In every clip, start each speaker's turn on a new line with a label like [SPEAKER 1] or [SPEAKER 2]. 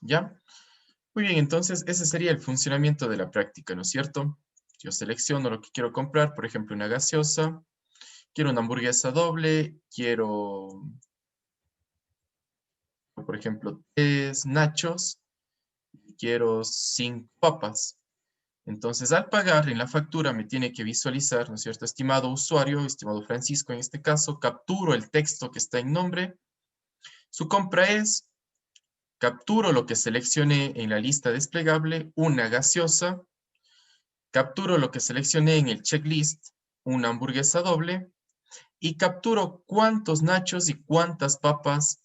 [SPEAKER 1] ¿Ya? Muy bien, entonces ese sería el funcionamiento de la práctica, ¿no es cierto? Yo selecciono lo que quiero comprar, por ejemplo, una gaseosa, quiero una hamburguesa doble, quiero, por ejemplo, 3 nachos, y quiero 5 papas. Entonces, al pagar en la factura me tiene que visualizar, ¿no es cierto? Estimado usuario, estimado Francisco en este caso, capturo el texto que está en nombre. Su compra es, capturo lo que seleccioné en la lista desplegable, una gaseosa, capturo lo que seleccioné en el checklist, una hamburguesa doble, y capturo cuántos nachos y cuántas papas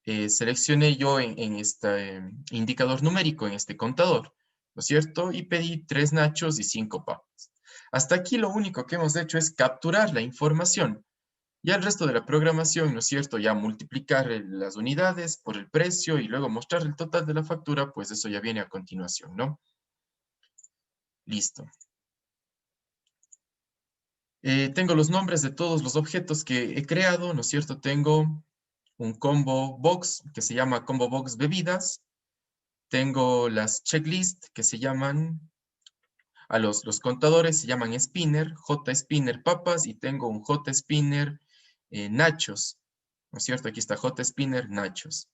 [SPEAKER 1] seleccioné yo en este indicador numérico, en este contador, ¿no es cierto? Y pedí 3 nachos y 5 papas. Hasta aquí lo único que hemos hecho es capturar la información. Ya el resto de la programación, ¿no es cierto? Ya multiplicar las unidades por el precio y luego mostrar el total de la factura, pues eso ya viene a continuación, ¿no? Listo. Tengo los nombres de todos los objetos que he creado, ¿no es cierto? Tengo un combo box que se llama combo box bebidas. Tengo las checklist que se llaman, los contadores se llaman spinner, J spinner papas y tengo un J spinner nachos, ¿no es cierto? Aquí está J spinner nachos.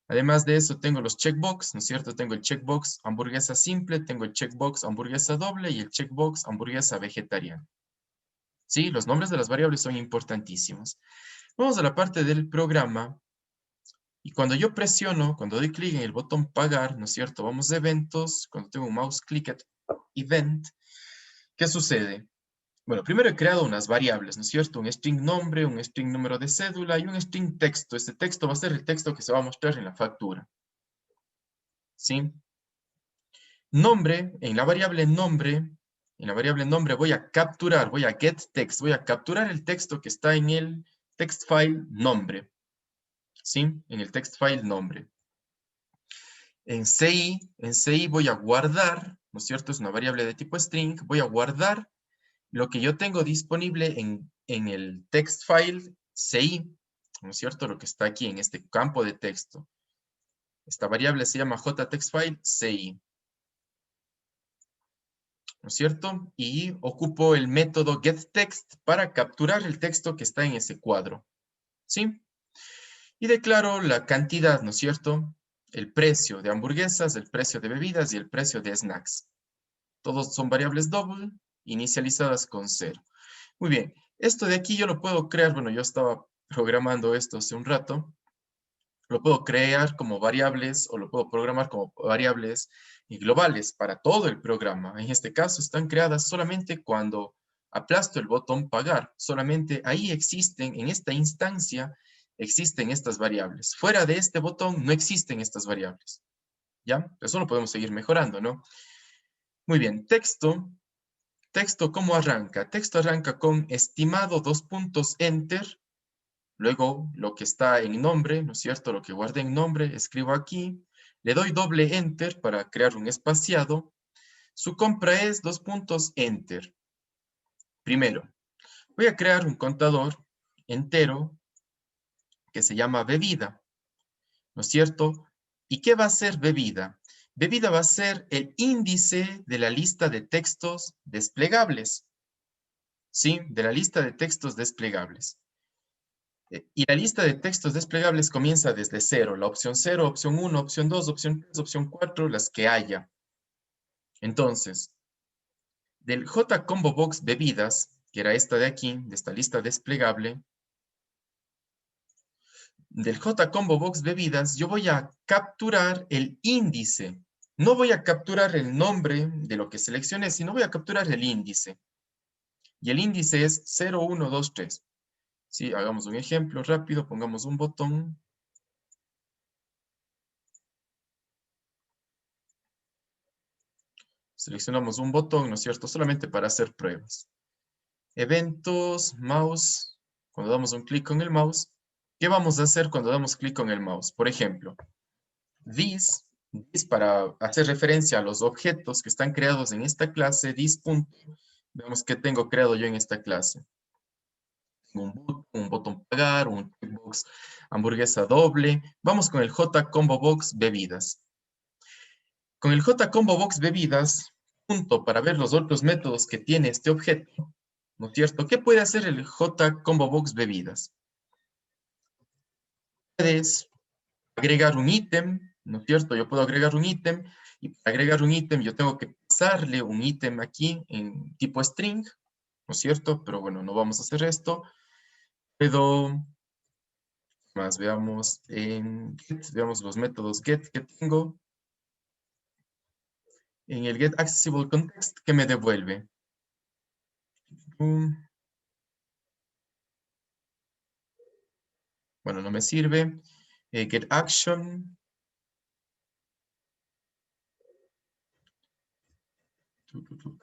[SPEAKER 1] Además de eso tengo los checkbox, ¿no es cierto? Tengo el checkbox hamburguesa simple, tengo el checkbox hamburguesa doble y el checkbox hamburguesa vegetariana. Sí, los nombres de las variables son importantísimos. Vamos a la parte del programa. Y cuando yo presiono, cuando doy clic en el botón pagar, ¿no es cierto? Vamos a eventos, cuando tengo un mouse click at event, ¿qué sucede? Bueno, primero he creado unas variables, ¿no es cierto? Un string nombre, un string número de cédula y un string texto. Este texto va a ser el texto que se va a mostrar en la factura. ¿Sí? Nombre, en la variable nombre voy a capturar, voy a get text, voy a capturar el texto que está en el text file nombre. ¿Sí? En el text file nombre. En CI voy a guardar, ¿no es cierto? Es una variable de tipo string, voy a guardar lo que yo tengo disponible en el text file CI, ¿no es cierto? Lo que está aquí en este campo de texto. Esta variable se llama jtextfile CI, ¿no es cierto? Y ocupo el método getText para capturar el texto que está en ese cuadro, ¿sí? Y declaro la cantidad, ¿no es cierto? El precio de hamburguesas, el precio de bebidas y el precio de snacks. Todos son variables double, inicializadas con 0. Muy bien, esto de aquí yo lo puedo crear, bueno, yo estaba programando esto hace un rato, lo puedo crear como variables o lo puedo programar como variables globales para todo el programa. En este caso están creadas solamente cuando aplasto el botón pagar. Solamente ahí existen, en esta instancia, existen estas variables. Fuera de este botón no existen estas variables. ¿Ya? Eso lo podemos seguir mejorando, ¿no? Muy bien, texto. Texto, ¿cómo arranca? Texto arranca con estimado enter. Luego, lo que está en nombre, ¿no es cierto? Lo que guardé en nombre, escribo aquí. Le doy doble enter para crear un espaciado. Su compra es enter. Primero, voy a crear un contador entero que se llama bebida, ¿no es cierto? ¿Y qué va a ser bebida? Bebida va a ser el índice de la lista de textos desplegables. ¿Sí? De la lista de textos desplegables. Y la lista de textos desplegables comienza desde 0, la opción 0, opción 1, opción 2, opción 3, opción 4, las que haya. Entonces, del JCombo Box bebidas, que era esta de aquí, de esta lista desplegable, del JCombo Box bebidas, yo voy a capturar el índice. No voy a capturar el nombre de lo que seleccioné, sino voy a capturar el índice. Y el índice es 0, 1, 2, 3. Sí, hagamos un ejemplo rápido, pongamos un botón. Seleccionamos un botón, ¿no es cierto? Solamente para hacer pruebas. Eventos, mouse. Cuando damos un clic con el mouse, ¿qué vamos a hacer cuando damos clic con el mouse? Por ejemplo, this para hacer referencia a los objetos que están creados en esta clase, this punto, vemos que tengo creado yo en esta clase. Un botón pagar, un checkbox hamburguesa doble. Vamos con el J-Combo Box bebidas. Con el J-Combo Box bebidas, punto para ver los otros métodos que tiene este objeto, ¿no es cierto? ¿Qué puede hacer el J-Combo Box bebidas? Puedes agregar un ítem, ¿no es cierto? Yo puedo agregar un ítem, y para agregar un ítem yo tengo que pasarle un ítem aquí en tipo string, ¿no es cierto? Pero bueno, no vamos a hacer esto. Puedo, más veamos en get, veamos los métodos get que tengo. En el get accessible context, ¿qué me devuelve? Bueno, no me sirve. Get action.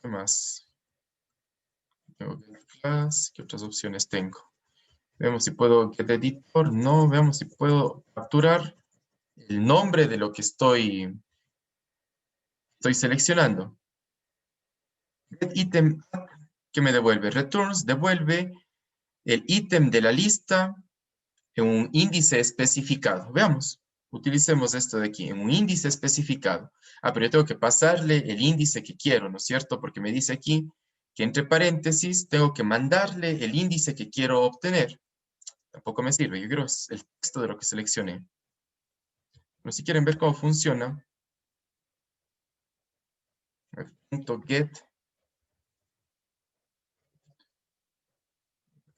[SPEAKER 1] ¿Qué más? Tengo get class. ¿Qué otras opciones tengo? Veamos si puedo get editor. No, veamos si puedo capturar el nombre de lo que estoy seleccionando. Get item add, ¿qué me devuelve? Returns devuelve el ítem de la lista en un índice especificado. Veamos, utilicemos esto de aquí, en un índice especificado. Ah, pero yo tengo que pasarle el índice que quiero, ¿no es cierto? Porque me dice aquí que entre paréntesis tengo que mandarle el índice que quiero obtener. Tampoco me sirve, yo quiero el texto de lo que seleccioné. Pero si quieren ver cómo funciona, .get,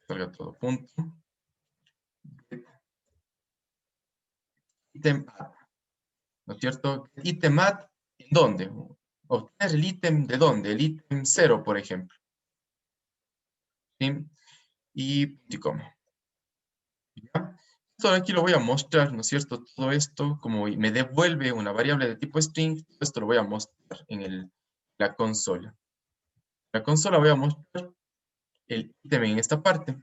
[SPEAKER 1] salga todo punto, get, item add, ¿no es cierto? Item add, ¿en dónde? Obtener el ítem de dónde, el ítem 0, por ejemplo. ¿Sí? Y coma. ¿Ya? Esto de aquí lo voy a mostrar, ¿no es cierto? Todo esto, como me devuelve una variable de tipo string, esto lo voy a mostrar en la consola. En la consola voy a mostrar el ítem en esta parte.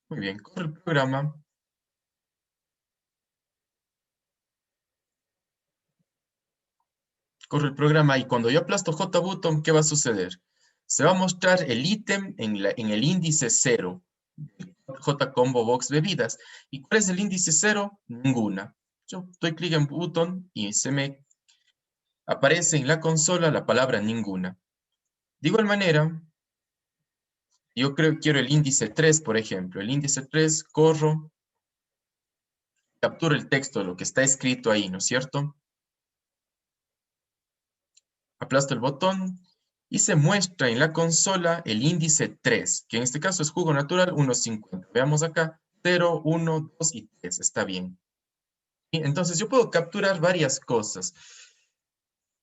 [SPEAKER 1] Muy bien, corre el programa. Corre el programa y cuando yo aplasto JButton, ¿qué va a suceder? Se va a mostrar el ítem en el índice 0. J-Combo Box bebidas. ¿Y cuál es el índice 0? Ninguna. Yo doy clic en button y se me aparece en la consola la palabra ninguna. De igual manera, yo quiero el índice 3, por ejemplo. El índice 3, corro, capturo el texto, lo que está escrito ahí, ¿no es cierto? Aplasto el botón y se muestra en la consola el índice 3, que en este caso es jugo natural 1.50. Veamos acá, 0, 1, 2 y 3, está bien. Y entonces yo puedo capturar varias cosas.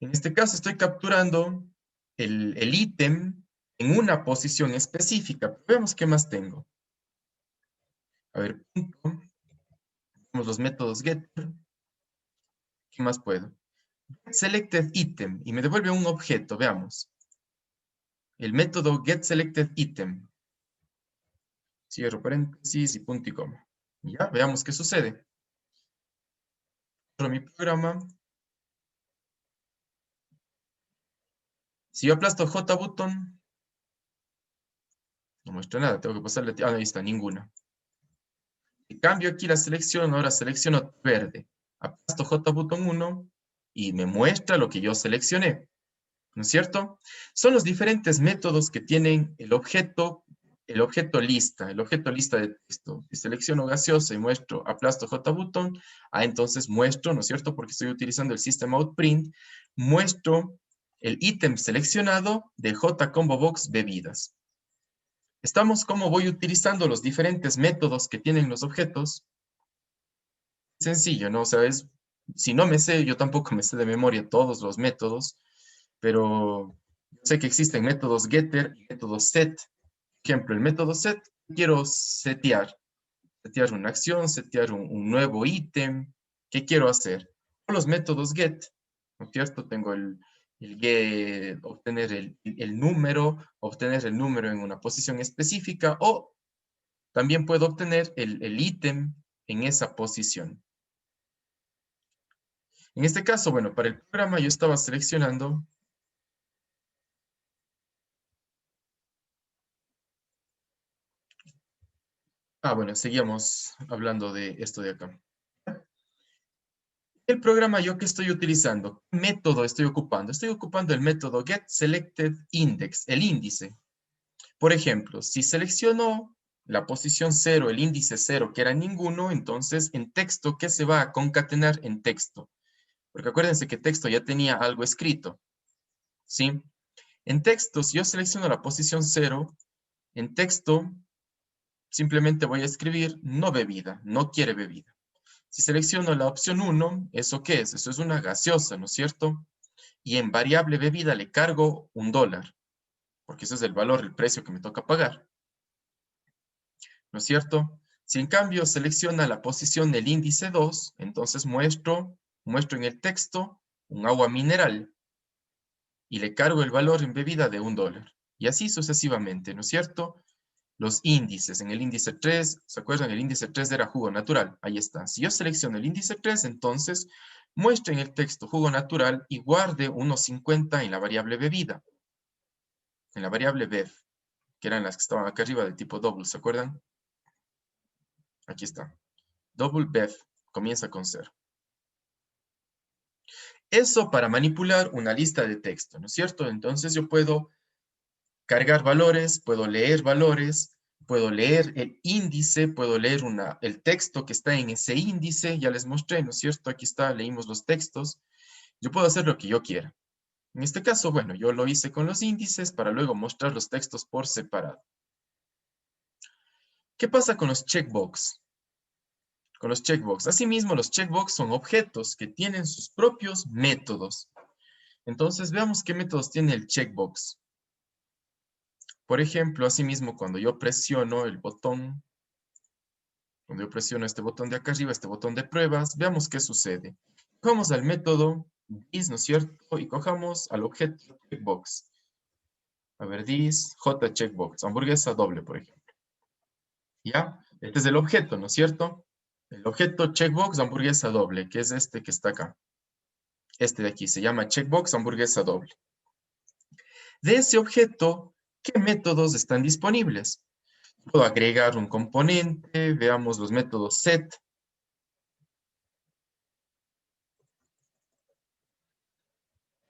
[SPEAKER 1] En este caso estoy capturando el ítem en una posición específica. Veamos qué más tengo. A ver, punto. Tenemos los métodos getter. ¿Qué más puedo? Selected item y me devuelve un objeto, veamos. El método getSelectedItem. Cierro paréntesis y punto y coma. Ya, veamos qué sucede. Corro mi programa. Si yo aplasto JButton, no muestra nada, tengo que pasarle... Ah, ahí está, ninguna. Y cambio aquí la selección, ahora selecciono verde. Aplasto JButton 1 y me muestra lo que yo seleccioné. ¿No es cierto? Son los diferentes métodos que tienen el objeto lista de texto. Si selecciono gaseosa y muestro, aplasto JButton, entonces muestro, ¿no es cierto? Porque estoy utilizando el system.out.print, muestro el ítem seleccionado de J-Combo Box bebidas. Estamos como voy utilizando los diferentes métodos que tienen los objetos. Sencillo, ¿no? O sea, si no me sé, yo tampoco me sé de memoria todos los métodos, pero sé que existen métodos getter y métodos set. Por ejemplo, el método set, quiero setear una acción, setear un nuevo ítem. ¿Qué quiero hacer? Con los métodos get, ¿no es cierto? Tengo el get, obtener el número en una posición específica, o también puedo obtener el ítem en esa posición. En este caso, bueno, para el programa yo estaba seleccionando Bueno, seguíamos hablando de esto de acá. El programa yo que estoy utilizando, ¿qué método estoy ocupando? Estoy ocupando el método getSelectedIndex, el índice. Por ejemplo, si selecciono la posición 0, el índice 0, que era ninguno, entonces en texto, ¿qué se va a concatenar en texto? Porque acuérdense que texto ya tenía algo escrito, ¿sí? En texto, si yo selecciono la posición 0, en texto simplemente voy a escribir no bebida, no quiere bebida. Si selecciono la opción 1, ¿eso qué es? Eso es una gaseosa, ¿no es cierto? Y en variable bebida le cargo $1, porque ese es el valor, el precio que me toca pagar, ¿no es cierto? Si en cambio selecciona la posición del índice 2, entonces muestro en el texto un agua mineral y le cargo el valor en bebida de $1. Y así sucesivamente, ¿no es cierto? Los índices, en el índice 3, ¿se acuerdan? El índice 3 era jugo natural, ahí está. Si yo selecciono el índice 3, entonces muestre en el texto jugo natural y guarde 1.50 en la variable bebida, en la variable bev, que eran las que estaban acá arriba del tipo double, ¿se acuerdan? Aquí está. Double bev comienza con 0. Eso para manipular una lista de texto, ¿no es cierto? Entonces yo puedo cargar valores, puedo leer el índice, puedo leer el texto que está en ese índice, ya les mostré, ¿no es cierto? Aquí está, leímos los textos. Yo puedo hacer lo que yo quiera. En este caso, bueno, yo lo hice con los índices para luego mostrar los textos por separado. ¿Qué pasa con los checkbox? Con los checkbox. Asimismo, los checkbox son objetos que tienen sus propios métodos. Entonces, veamos qué métodos tiene el checkbox. Por ejemplo, asimismo, cuando yo presiono este botón de acá arriba, este botón de pruebas, veamos qué sucede. Cojamos al método this, ¿no es cierto? Y cojamos al objeto checkbox. A ver, this, checkbox, hamburguesa doble, por ejemplo. ¿Ya? Este es el objeto, ¿no es cierto? El objeto checkbox hamburguesa doble, que es este que está acá. Este de aquí se llama checkbox hamburguesa doble. De ese objeto, ¿qué métodos están disponibles? Puedo agregar un componente, veamos los métodos set.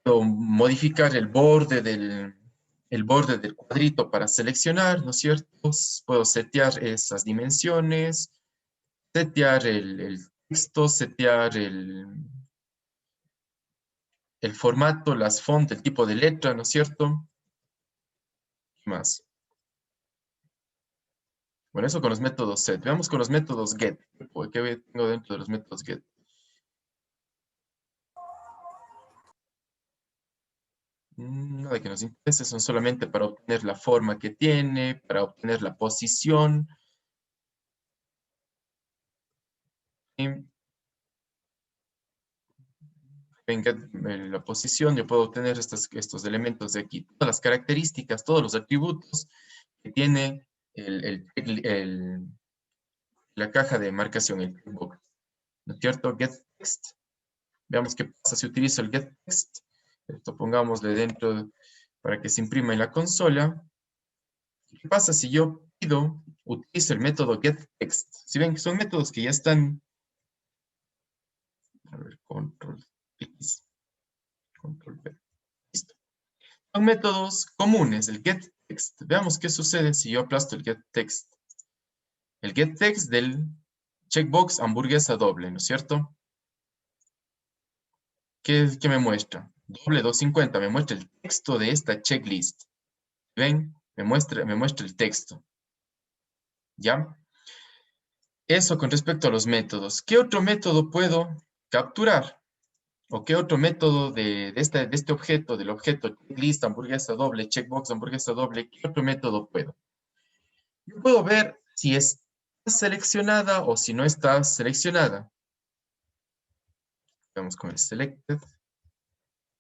[SPEAKER 1] Puedo modificar el borde del cuadrito para seleccionar, ¿no es cierto? Puedo setear esas dimensiones, setear el texto, setear el formato, las fonts, el tipo de letra, ¿no es cierto? ¿Qué más? Bueno, eso con los métodos set. Veamos con los métodos get. ¿Qué tengo dentro de los métodos get? Nada que nos interese, son solamente para obtener la forma que tiene, para obtener la posición. En la posición yo puedo obtener estos elementos de aquí, todas las características, todos los atributos que tiene la caja de marcación, el checkbox. ¿No es cierto? GetText. Veamos qué pasa si utilizo el getText. Esto pongámosle dentro para que se imprima en la consola. ¿Qué pasa si yo utilizo el método getText? Si ven que son métodos que ya están... A ver, control X, control V. Listo. Son métodos comunes, el getText. Veamos qué sucede si yo aplasto el getText. El getText del checkbox hamburguesa doble, ¿no es cierto? ¿Qué me muestra? Doble 250, me muestra el texto de esta checklist. ¿Ven? Me muestra el texto. ¿Ya? Eso con respecto a los métodos. ¿Qué otro método puedo capturar? ¿O qué otro método de este objeto, del objeto checklist, hamburguesa doble, checkbox, hamburguesa doble, qué otro método puedo? Yo puedo ver si está seleccionada o si no está seleccionada. Vamos con el selected,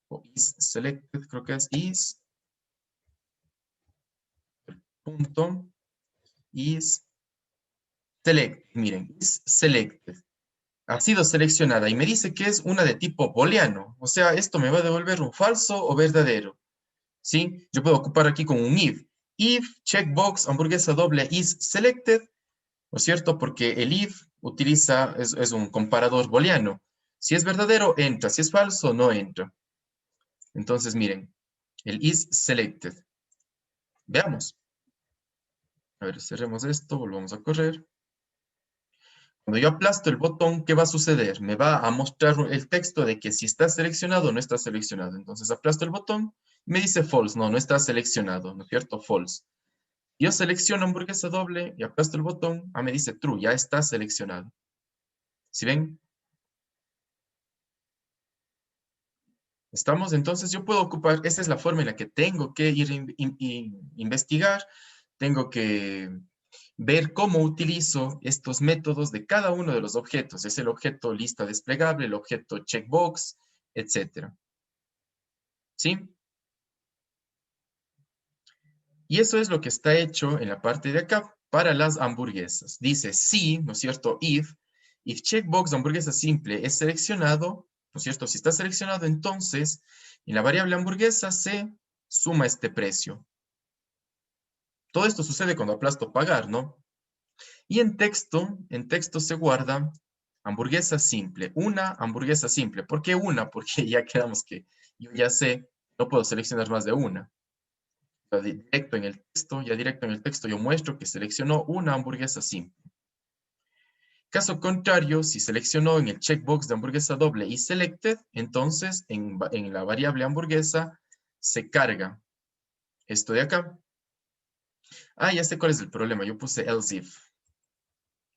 [SPEAKER 1] o is selected, creo que es is, punto, is selected, miren, is selected. Ha sido seleccionada y me dice que es una de tipo booleano. O sea, esto me va a devolver un falso o verdadero. ¿Sí? Yo puedo ocupar aquí con un if. If checkbox hamburguesa doble is selected, ¿no es cierto? Porque el if es un comparador booleano. Si es verdadero, entra. Si es falso, no entra. Entonces, miren, el is selected. Veamos. A ver, cerremos esto, volvamos a correr. Cuando yo aplasto el botón, ¿qué va a suceder? Me va a mostrar el texto de que si está seleccionado o no está seleccionado. Entonces aplasto el botón y me dice false. No, no está seleccionado, ¿no es cierto? False. Yo selecciono hamburguesa doble y aplasto el botón. Me dice true, ya está seleccionado. ¿Sí ven? ¿Estamos? Entonces yo puedo ocupar, esta es la forma en la que tengo que ir investigar. Tengo que ver cómo utilizo estos métodos de cada uno de los objetos. Es el objeto lista desplegable, el objeto checkbox, etcétera. ¿Sí? Y eso es lo que está hecho en la parte de acá para las hamburguesas. Dice si, ¿no es cierto? If checkbox de hamburguesa simple es seleccionado, ¿no es cierto? Si está seleccionado, entonces en la variable hamburguesa se suma este precio. Todo esto sucede cuando aplasto pagar, ¿no? Y en texto se guarda hamburguesa simple, una hamburguesa simple. ¿Por qué una? Porque ya quedamos que yo ya sé, no puedo seleccionar más de una. Ya directo en el texto yo muestro que seleccionó una hamburguesa simple. Caso contrario, si seleccionó en el checkbox de hamburguesa doble y selected, entonces en la variable hamburguesa se carga esto de acá. Ya sé cuál es el problema. Yo puse else if.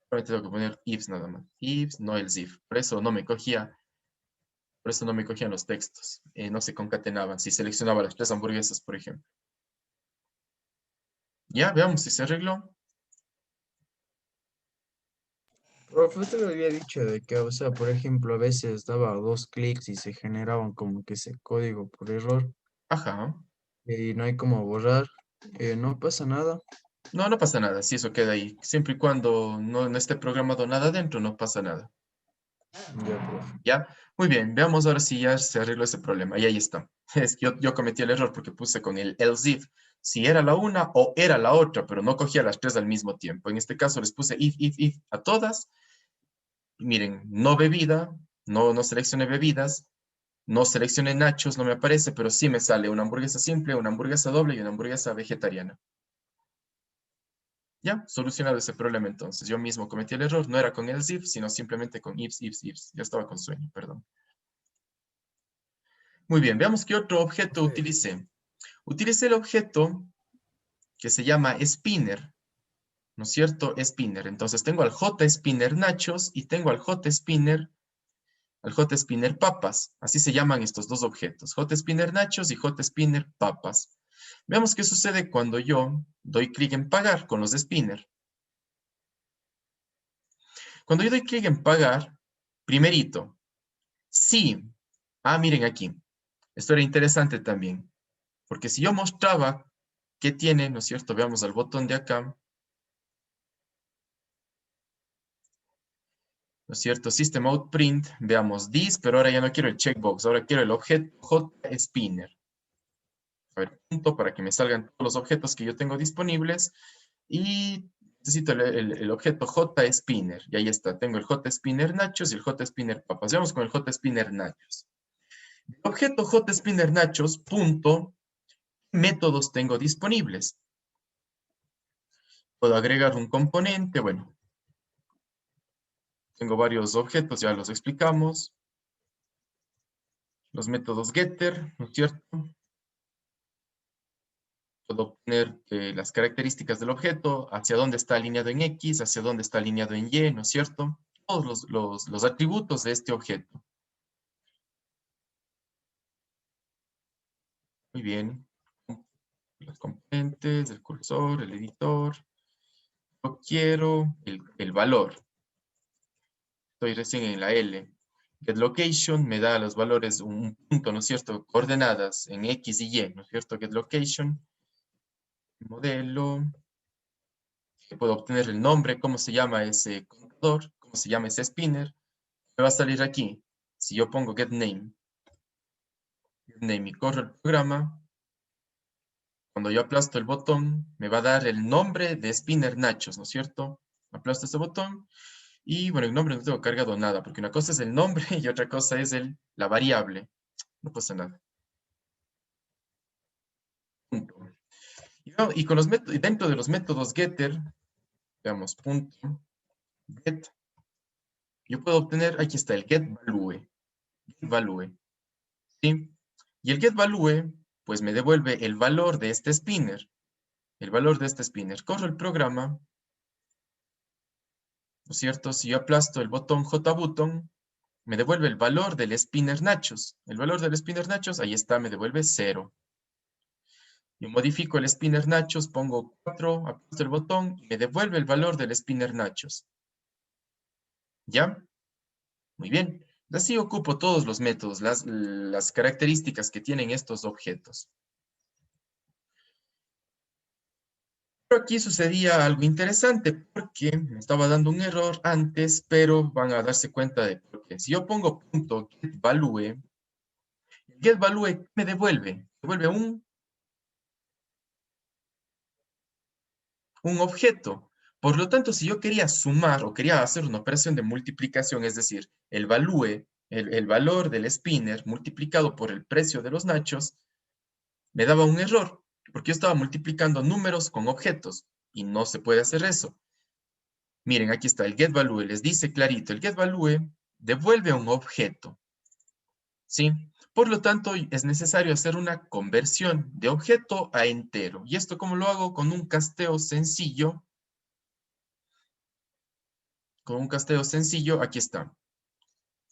[SPEAKER 1] Solamente tengo que poner ifs nada más. Ifs, no else if. Por eso no me cogían los textos. No se concatenaban. Si seleccionaba las 3 hamburguesas, por ejemplo. Ya, veamos si se arregló.
[SPEAKER 2] Profe, usted me había dicho de que, o sea, por ejemplo, a veces daba 2 clics y se generaban como que ese código por error
[SPEAKER 1] Ajá.
[SPEAKER 2] y no hay como borrar, no pasa nada.
[SPEAKER 1] No, no pasa nada. Si eso queda ahí. Siempre y cuando no esté programado nada dentro, no pasa nada.
[SPEAKER 2] Ya, profe.
[SPEAKER 1] ¿Ya? Muy bien. Veamos ahora si ya se arregló ese problema. Y ahí está. Es que yo cometí el error porque puse con el else if si era la una o era la otra, pero no cogía las 3 al mismo tiempo. En este caso les puse if a todas. Y miren, no bebida, no seleccioné bebidas, no seleccioné nachos, no me aparece, pero sí me sale una hamburguesa simple, una hamburguesa doble y una hamburguesa vegetariana. Ya, solucionado ese problema entonces. Yo mismo cometí el error, no era con el if, sino simplemente con ifs. Ya estaba con sueño, perdón. Muy bien, veamos qué otro objeto
[SPEAKER 2] Profe,
[SPEAKER 1] utilicé. Utilicé el objeto que se llama spinner, ¿no es cierto? Spinner. Entonces tengo al JSpinner nachos y tengo al JSpinner papas. Así se llaman estos dos objetos, JSpinner nachos y JSpinner papas. Veamos qué sucede cuando yo doy clic en pagar con los de spinner. Cuando yo doy clic en pagar, primerito, sí. Miren aquí. Esto era interesante también. Porque si yo mostraba qué tiene, ¿no es cierto? Veamos al botón de acá, ¿no es cierto? System out print, veamos this, pero ahora ya no quiero el checkbox, ahora quiero el objeto JSpinner. A ver, punto para que me salgan todos los objetos que yo tengo disponibles y necesito el objeto JSpinner. Y ahí está, tengo el JSpinner nachos y el JSpinner papas. Vamos con el JSpinner nachos. El objeto JSpinner nachos, punto, métodos tengo disponibles. Puedo agregar un componente, bueno, tengo varios objetos, ya los explicamos. Los métodos getter, ¿no es cierto? Puedo obtener las características del objeto, hacia dónde está alineado en X, hacia dónde está alineado en Y, ¿no es cierto? Todos los atributos de este objeto. Muy bien. Los componentes, el cursor, el editor. Yo quiero el valor. Estoy recién en la L. GetLocation me da los valores, un punto, ¿no es cierto? Coordenadas en X y Y, ¿no es cierto? GetLocation, modelo. Puedo obtener el nombre, cómo se llama ese contador, cómo se llama ese spinner. Me va a salir aquí. Si yo pongo getName y corro el programa, cuando yo aplasto el botón, me va a dar el nombre de spinner nachos, ¿no es cierto? Aplasto este botón. Y bueno, el nombre no tengo cargado nada, porque una cosa es el nombre y otra cosa es la variable. No pasa nada. Punto. Y con los métodos, dentro de los métodos getter, veamos, punto, get, yo puedo obtener, aquí está el getValue, ¿sí? Y el getValue, pues me devuelve el valor de este spinner, Corro el programa, ¿no es cierto? Si yo aplasto el botón JButton, me devuelve el valor del spinner Nachos. El valor del spinner Nachos, ahí está, me devuelve 0. Yo modifico el spinner Nachos, pongo 4, aplasto el botón y me devuelve el valor del spinner Nachos. ¿Ya? Muy bien. Así ocupo todos los métodos, las características que tienen estos objetos. Pero aquí sucedía algo interesante porque me estaba dando un error antes, pero van a darse cuenta de por qué. Si yo pongo punto getValue me devuelve un objeto. Por lo tanto, si yo quería sumar o quería hacer una operación de multiplicación, es decir, el valor del spinner multiplicado por el precio de los nachos, me daba un error, porque yo estaba multiplicando números con objetos, y no se puede hacer eso. Miren, aquí está el getValue, les dice clarito, el getValue devuelve un objeto, ¿sí? Por lo tanto, es necesario hacer una conversión de objeto a entero. ¿Y esto cómo lo hago? Con un casteo sencillo. Aquí está.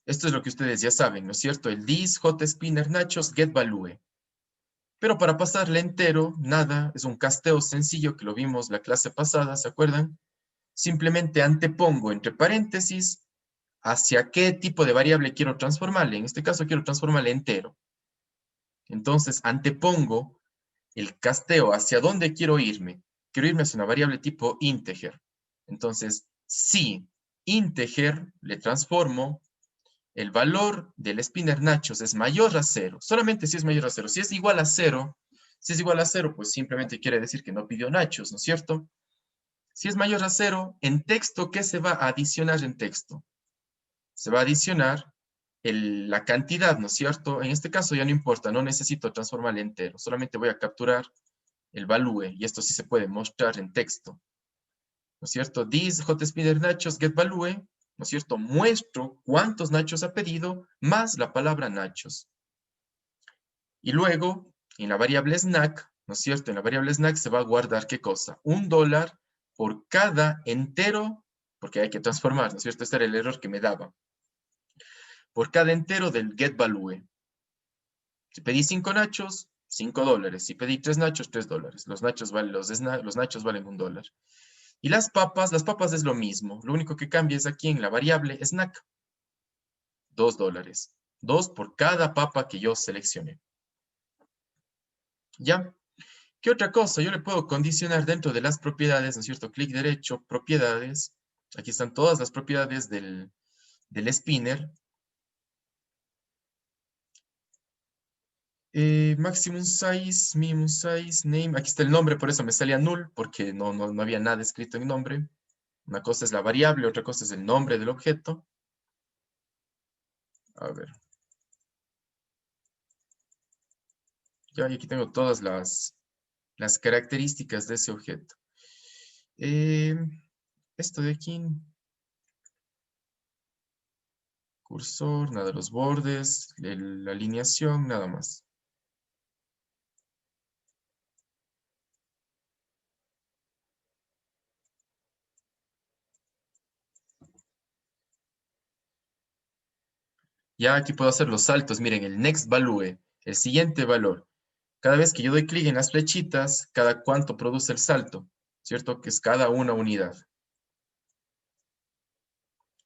[SPEAKER 1] Esto es lo que ustedes ya saben, ¿no es cierto? El this, jspinner nachos, getValue. Pero para pasarle entero, nada, es un casteo sencillo que lo vimos la clase pasada, ¿se acuerdan? Simplemente antepongo entre paréntesis hacia qué tipo de variable quiero transformarle. En este caso quiero transformarle entero. Entonces antepongo el casteo hacia dónde quiero irme. Quiero irme hacia una variable tipo integer. Entonces, si integer le transformo, el valor del spinner nachos es mayor a 0. Solamente si es mayor a 0. Si es igual a 0, pues simplemente quiere decir que no pidió nachos, ¿no es cierto? Si es mayor a 0, en texto, ¿qué se va a adicionar en texto? Se va a adicionar la cantidad, ¿no es cierto? En este caso ya no importa, no necesito transformarle entero, solamente voy a capturar el value, y esto sí se puede mostrar en texto, ¿no es cierto? This jspinner nachos get value, ¿no es cierto? Muestro cuántos nachos ha pedido más la palabra nachos. Y luego, en la variable snack, ¿no es cierto? En la variable snack se va a guardar, ¿qué cosa? $1 por cada entero, porque hay que transformar, ¿no es cierto? Este era el error que me daba. Por cada entero del getValue. Si pedí 5 nachos, $5. Si pedí 3 nachos, $3. Los nachos valen $1. Y las papas es lo mismo. Lo único que cambia es aquí en la variable snack. $2. 2 por cada papa que yo seleccioné. ¿Ya? ¿Qué otra cosa? Yo le puedo condicionar dentro de las propiedades, ¿no es cierto? Clic derecho, propiedades. Aquí están todas las propiedades del spinner. Maximum size, minimum size, name. Aquí está el nombre, por eso me salía null, porque no había nada escrito en nombre. Una cosa es la variable, otra cosa es el nombre del objeto. A ver. Ya, y aquí tengo todas las características de ese objeto. Esto de aquí, cursor, nada de los bordes, la alineación, nada más. Ya aquí puedo hacer los saltos. Miren, el next value, el siguiente valor. Cada vez que yo doy clic en las flechitas, cada cuánto produce el salto, ¿cierto? Que es cada una unidad.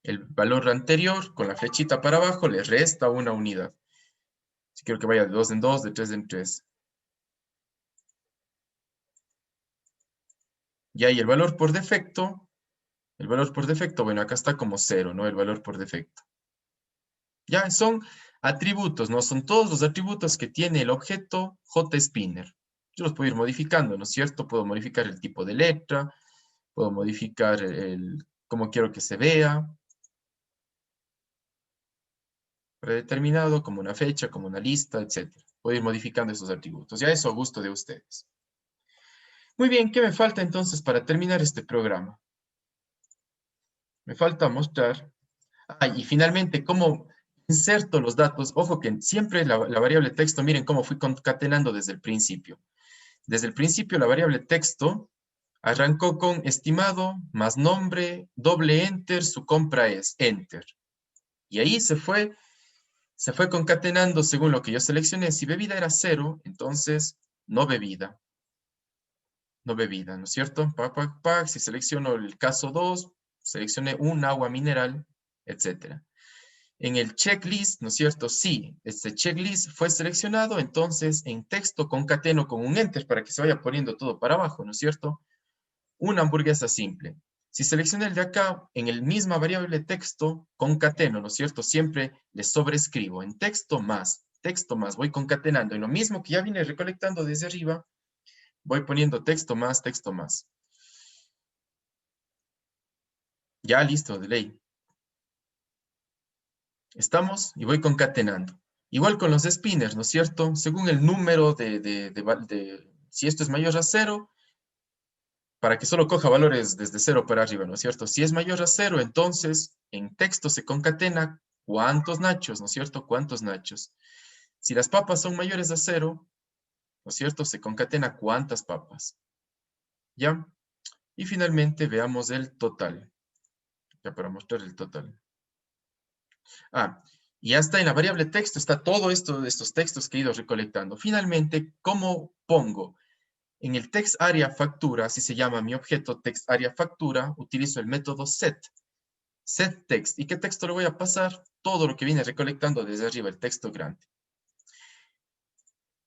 [SPEAKER 1] El valor anterior, con la flechita para abajo, le resta una unidad. Si quiero que vaya de 2 en 2, de 3 en 3. Y ahí el valor por defecto, bueno, acá está como 0, ¿no? El valor por defecto. Ya, son atributos, ¿no? Son todos los atributos que tiene el objeto JSpinner. Yo los puedo ir modificando, ¿no es cierto? Puedo modificar el tipo de letra, Puedo modificar cómo quiero que se vea. Predeterminado, como una fecha, como una lista, etc. Puedo ir modificando esos atributos. Ya eso a gusto de ustedes. Muy bien, ¿qué me falta entonces para terminar este programa? Me falta mostrar. Y finalmente, ¿cómo inserto los datos? Ojo que siempre la variable texto, miren cómo fui concatenando desde el principio. Desde el principio la variable texto arrancó con estimado más nombre, doble enter, su compra es enter. Y ahí se fue concatenando según lo que yo seleccioné. Si bebida era 0, entonces no bebida. No bebida, ¿no es cierto? Si selecciono el caso 2, seleccioné un agua mineral, etc. En el checklist, ¿no es cierto? Sí, este checklist fue seleccionado, entonces en texto concateno con un enter para que se vaya poniendo todo para abajo, ¿no es cierto? Una hamburguesa simple. Si selecciono el de acá, en el misma variable texto, concateno, ¿no es cierto? Siempre le sobrescribo en texto más, voy concatenando. En lo mismo que ya vine recolectando desde arriba, voy poniendo texto más, texto más. Ya listo, de ley. Estamos y voy concatenando. Igual con los spinners, ¿no es cierto? Según el número si esto es mayor a 0, para que solo coja valores desde 0 para arriba, ¿no es cierto? Si es mayor a 0, entonces en texto se concatena cuántos nachos, ¿no es cierto? ¿Cuántos nachos? Si las papas son mayores a 0, ¿no es cierto? Se concatena cuántas papas. ¿Ya? Y finalmente veamos el total. Ya para mostrar el total. Y ya está en la variable texto, está todo esto, estos textos que he ido recolectando. Finalmente, ¿cómo pongo? En el text area factura, así se llama mi objeto text area factura, utilizo el método set text. ¿Y qué texto le voy a pasar? Todo lo que viene recolectando desde arriba, el texto grande.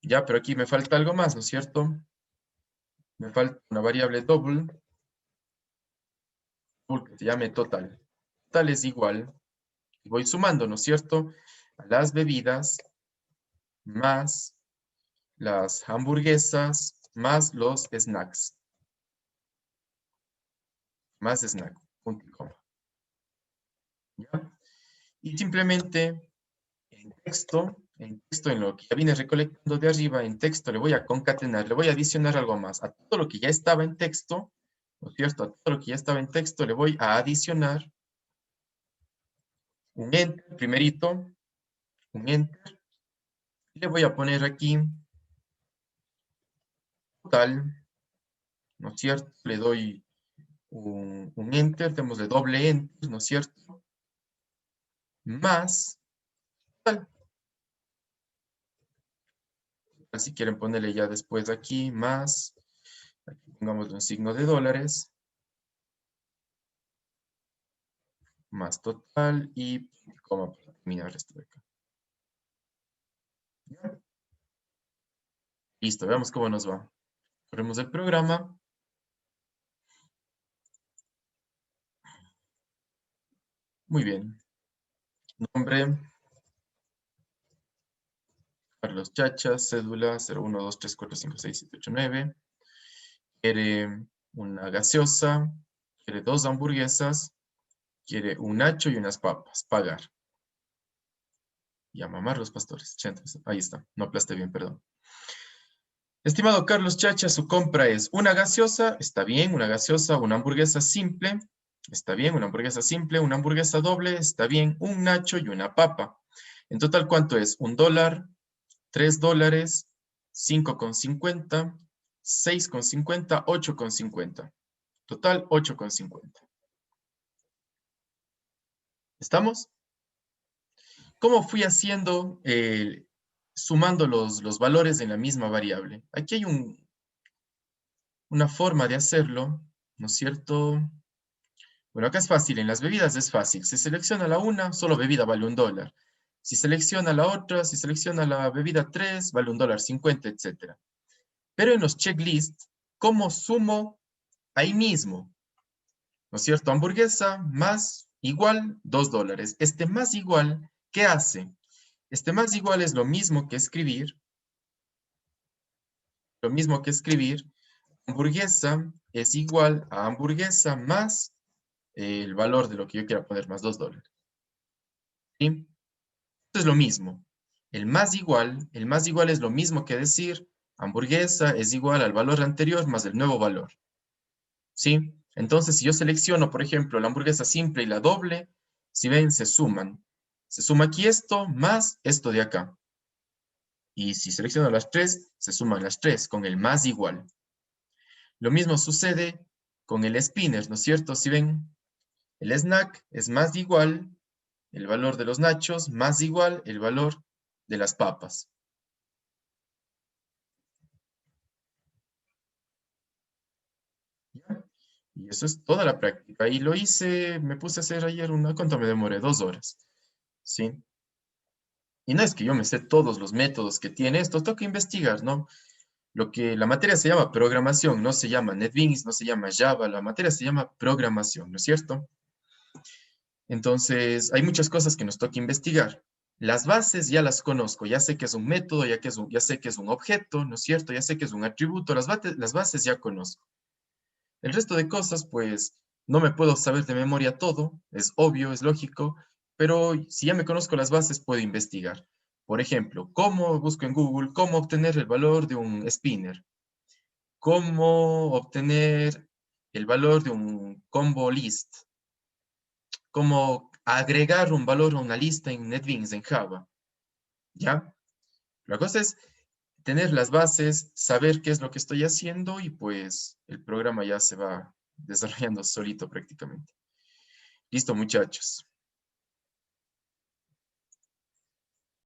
[SPEAKER 1] Ya, pero aquí me falta algo más, ¿no es cierto? Me falta una variable double que se llame total. Total es igual, y voy sumando, ¿no es cierto? A las bebidas más las hamburguesas más los snacks. Más snack, punto y coma. ¿Ya? Y simplemente en texto, en lo que ya viene recolectando de arriba, en texto le voy a concatenar, le voy a adicionar algo más. A todo lo que ya estaba en texto, ¿no es cierto? A todo lo que ya estaba en texto le voy a adicionar un enter, primerito, un enter. Y le voy a poner aquí total, ¿no es cierto? Le doy un enter, démosle doble enter, ¿no es cierto? Más total. Si quieren ponerle ya después aquí más, aquí pongamos un signo de dólares, más total y coma para terminar esto de acá. ¿Ya? Listo, veamos cómo nos va. Corremos el programa. Muy bien. Nombre, Carlos Chacha, cédula 0123456789. Quiere una gaseosa, quiere 2 hamburguesas, quiere un nacho y unas papas. Pagar. Y a mamar los pastores. Ahí está, no aplasté bien, perdón. Estimado Carlos Chacha, su compra es una gaseosa, está bien, una gaseosa, una hamburguesa simple, está bien, una hamburguesa simple, una hamburguesa doble, está bien, un nacho y una papa. En total, ¿cuánto es? $1, $3, 5,50, 6,50, 8,50. Total, 8,50. ¿Estamos? ¿Cómo fui haciendo, sumando los valores en la misma variable? Aquí hay una forma de hacerlo, ¿no es cierto? Bueno, acá es fácil, en las bebidas es fácil. Si selecciona la una, solo bebida vale $1. Si selecciona la otra, si selecciona la bebida 3, vale $1.50, etc. Pero en los checklists, ¿cómo sumo ahí mismo? ¿No es cierto? Hamburguesa más igual $2. Este más igual, ¿qué hace? Este más igual es lo mismo que escribir hamburguesa es igual a hamburguesa más el valor de lo que yo quiera poner, más $2. ¿Sí? Esto es lo mismo. El más igual es lo mismo que decir hamburguesa es igual al valor anterior más el nuevo valor. ¿Sí? Entonces, si yo selecciono, por ejemplo, la hamburguesa simple y la doble, si ven, se suman. Se suma aquí esto más esto de acá. Y si selecciono las tres, se suman las tres con el más igual. Lo mismo sucede con el spinner, ¿no es cierto? Si ven, el snack es más igual el valor de los nachos, más igual el valor de las papas. ¿Ya? Y eso es toda la práctica. Y lo hice, me puse a hacer ayer ¿cuánto me demoré? 2 horas. ¿Sí? Y no es que yo me sé todos los métodos que tiene esto, tengo que investigar, ¿no? La materia se llama programación, no se llama NetBeans, no se llama Java, la materia se llama programación, ¿no es cierto? Entonces, hay muchas cosas que nos toca investigar. Las bases ya las conozco, ya sé que es un método, ya sé que es un objeto, ¿no es cierto? Ya sé que es un atributo, las bases ya conozco. El resto de cosas, pues, no me puedo saber de memoria todo, es obvio, es lógico, pero si ya me conozco las bases, puedo investigar. Por ejemplo, ¿cómo busco en Google cómo obtener el valor de un spinner? ¿Cómo obtener el valor de un combo list? ¿Cómo agregar un valor a una lista en NetBeans, en Java? ¿Ya? La cosa es tener las bases, saber qué es lo que estoy haciendo y pues el programa ya se va desarrollando solito prácticamente. Listo, muchachos.